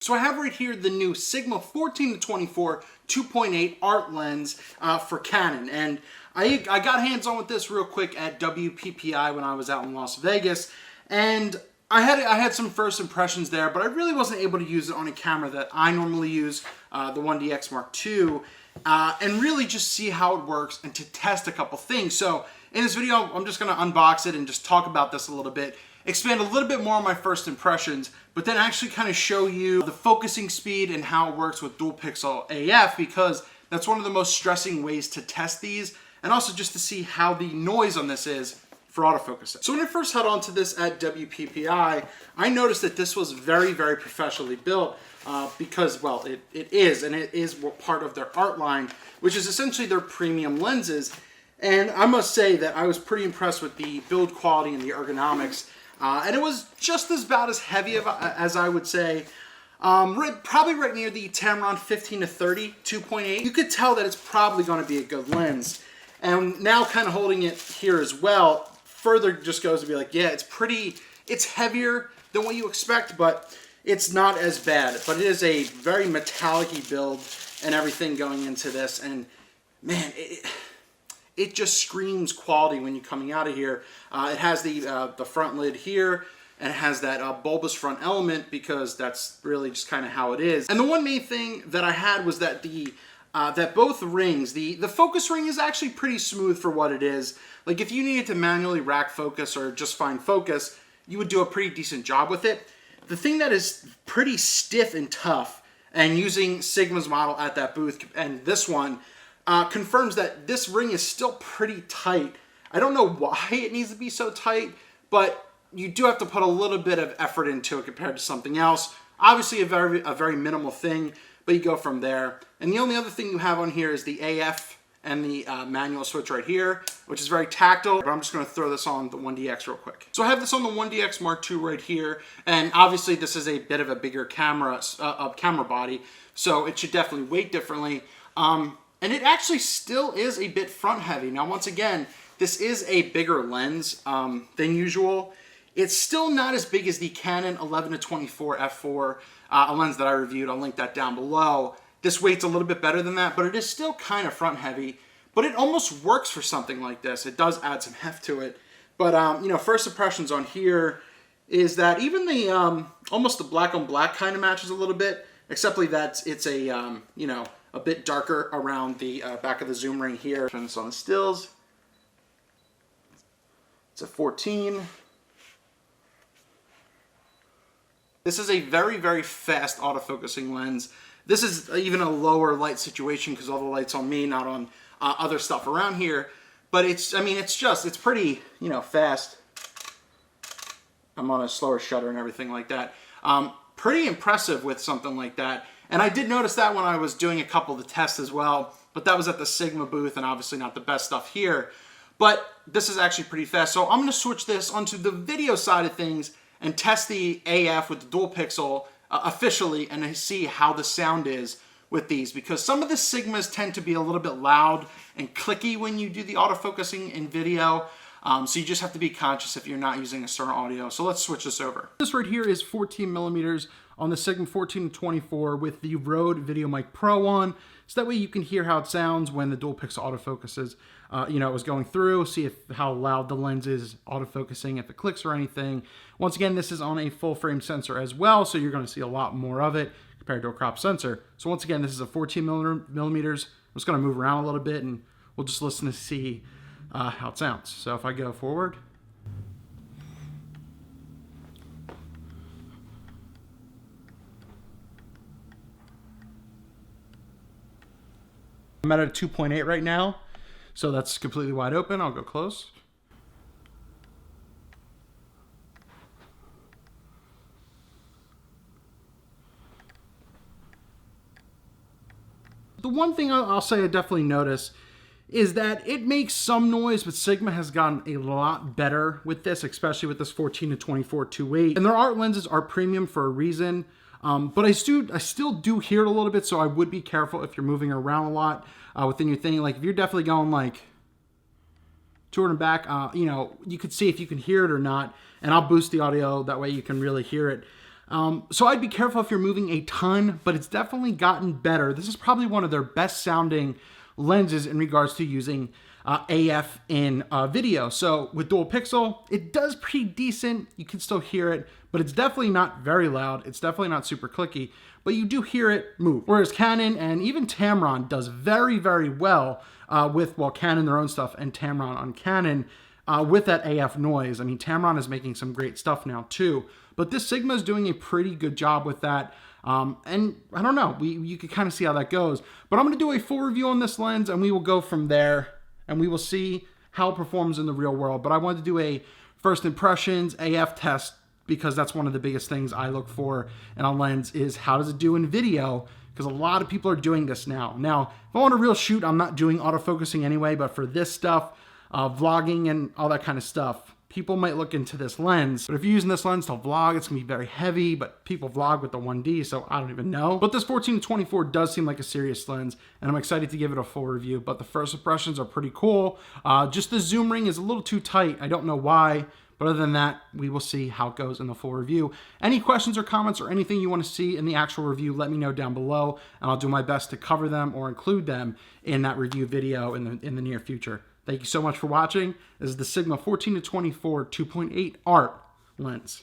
So I have right here the new Sigma 14-24 2.8 art lens for Canon, and I got hands-on with this real quick at WPPI when I was out in Las Vegas, and I had some first impressions there, but I really wasn't able to use it on a camera that I normally use, the 1DX Mark II, and really just see how it works and to test a couple things. So in this video, I'm just going to unbox it and just talk about this a little bit, expand a little bit more on my first impressions, but then actually kind of show you the focusing speed and how it works with dual pixel AF, because that's one of the most stressing ways to test these, and also just to see how the noise on this is for autofocusing. So when I first had onto this at WPPI, I noticed that this was very, very professionally built because, well, it is part of their art line, which is essentially their premium lenses. And I must say that I was pretty impressed with the build quality and the ergonomics. And it was just about as heavy as I would say, probably right near the Tamron 15-30 2.8. You could tell that it's probably going to be a good lens. And now kind of holding it here as well, further just goes to be like, yeah, it's heavier than what you expect, but it's not as bad. But it is a very metallic-y build and everything going into this. And man, it just screams quality when you're coming out of here. It has the front lid here, and it has that bulbous front element because that's really just kind of how it is. And the one main thing that I had was that that both rings, the focus ring is actually pretty smooth for what it is. Like if you needed to manually rack focus or just find focus, you would do a pretty decent job with it. The thing that is pretty stiff and tough, and using Sigma's model at that booth and this one, confirms that this ring is still pretty tight. I don't know why it needs to be so tight, but you do have to put a little bit of effort into it compared to something else. Obviously a very minimal thing, but you go from there. And the only other thing you have on here is the AF and the manual switch right here, which is very tactile, but I'm just going to throw this on the 1DX real quick. So I have this on the 1DX Mark II right here, and obviously this is a bit of a bigger camera body, so it should definitely weight differently. And it actually still is a bit front heavy. Now, once again, this is a bigger lens than usual. It's still not as big as the Canon 11-24 f4, a lens that I reviewed. I'll link that down below. This weight's a little bit better than that, but it is still kind of front heavy. But it almost works for something like this. It does add some heft to it. But, you know, first impressions on here is that even the, almost the black on black kind of matches a little bit, except that it's a, you know, a bit darker around the back of the zoom ring here. Turn this on the stills. It's a 14. This is a very, very fast autofocusing lens. This is even a lower light situation because all the light's on me, not on other stuff around here. But it's pretty, you know, fast. I'm on a slower shutter and everything like that. Pretty impressive with something like that. And I did notice that when I was doing a couple of the tests as well, but that was at the Sigma booth and obviously not the best stuff here. But this is actually pretty fast. So I'm going to switch this onto the video side of things and test the AF with the dual pixel officially and see how the sound is with these, because some of the Sigmas tend to be a little bit loud and clicky when you do the autofocusing in video. So you just have to be conscious if you're not using a certain audio. So let's switch this over. This right here is 14 millimeters on the Sigma 14-24 with the Rode VideoMic Pro on. So that way you can hear how it sounds when the dual pixel autofocuses, you know, is going through, see how loud the lens is autofocusing, if it clicks or anything. Once again, this is on a full frame sensor as well, so you're going to see a lot more of it compared to a crop sensor. So once again, this is a 14 millimeters. I'm just going to move around a little bit and we'll just listen to see how it sounds. So if I go forward, I'm at a 2.8 right now, so that's completely wide open. I'll go close. The one thing I'll say I definitely notice is that it makes some noise, but Sigma has gotten a lot better with this, especially with this 14-24 2.8. And their art lenses are premium for a reason. But I still do hear it a little bit, so I would be careful if you're moving around a lot within your thing. Like if you're definitely going like toward and back, you know, you could see if you can hear it or not, and I'll boost the audio, that way you can really hear it. So I'd be careful if you're moving a ton, but it's definitely gotten better. This is probably one of their best sounding lenses in regards to using AF in video. So with dual pixel, it does pretty decent. You can still hear it, but it's definitely not very loud. It's definitely not super clicky, but you do hear it move. Whereas Canon and even Tamron does very, very well with, well, Canon their own stuff and Tamron on Canon with that AF noise. I mean, Tamron is making some great stuff now too, but this Sigma is doing a pretty good job with that. And I don't know, you can kind of see how that goes, but I'm going to do a full review on this lens and we will go from there and we will see how it performs in the real world. But I wanted to do a first impressions AF test because that's one of the biggest things I look for in a lens is how does it do in video? Because a lot of people are doing this now. Now, if I want a real shoot, I'm not doing autofocusing anyway, but for this stuff, vlogging and all that kind of stuff, people might look into this lens. But if you're using this lens to vlog, it's gonna be very heavy, but people vlog with the 1D, so I don't even know. But this 14-24 does seem like a serious lens, and I'm excited to give it a full review, but the first impressions are pretty cool. Just the zoom ring is a little too tight. I don't know why, but other than that, we will see how it goes in the full review. Any questions or comments or anything you want to see in the actual review, let me know down below, and I'll do my best to cover them or include them in that review video in the near future. Thank you so much for watching. This is the Sigma 14-24 2.8 Art lens.